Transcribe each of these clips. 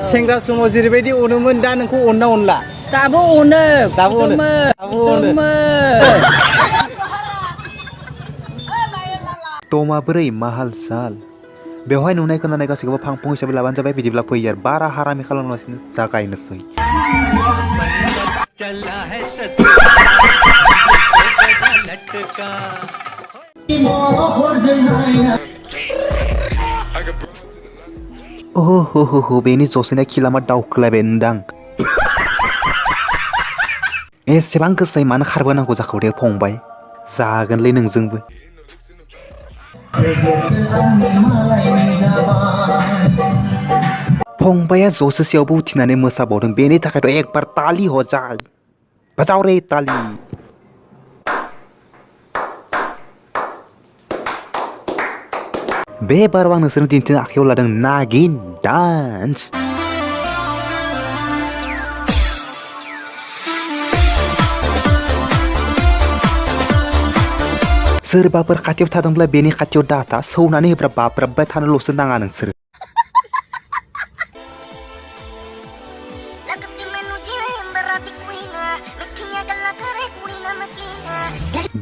सेंग्रा समाव जेरैबायदि अनोमोन दा नोंखौ अनना अनला दाबो अनो खुदुमो टमा बोरै मा हाल साल बेवहाय नुनाय खोनानाय गासैखौबो फांफुं हिसाबै लाबानो जाबाय बिदिब्ला फैयो आरो बारा हारामि खालामगासिनो जागायनोसै ओहो बेनि जसेना खिलामा दावखोलायबाय नोंदां एसेबां गोसायै मानो खारबोनांगौ जाखो दे फंबाय जागोनलै नोंजोंबो फंबाया जसेसेयावबो उथिनानै मोसाबावदों बेनि थाखायथ' एकबार तालि हजा बजाव रे तालि बे बाराव आं नोंसोरनो दिन्थिनो आखायाव लादों नागिन डान्स सोरबाफोर खाथियाव थादोंब्ला बेनि खाथियाव दाथा सौनानै होब्रा बाब्राबबाय थानोल'सो नाङा नोंसोर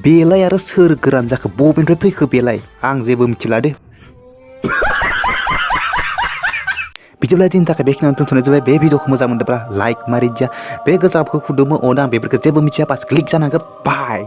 बेलाय आरो सोर गोरान जाखो बबेनिफ्राय फैखो बेलाय आं जेबो मिथिला दे बिदिब्ला दिनैनि थाखाय बेखिनियावनो दोनथ'नाय जाबाय बे भिडिअखौ मोजां मोनदोंब्ला लाइक मारिदिया बे गोजाखौ खुदुमो अना आं बेफोरखौ जेबो मिथिया बास क्लिक जानांगौ बाय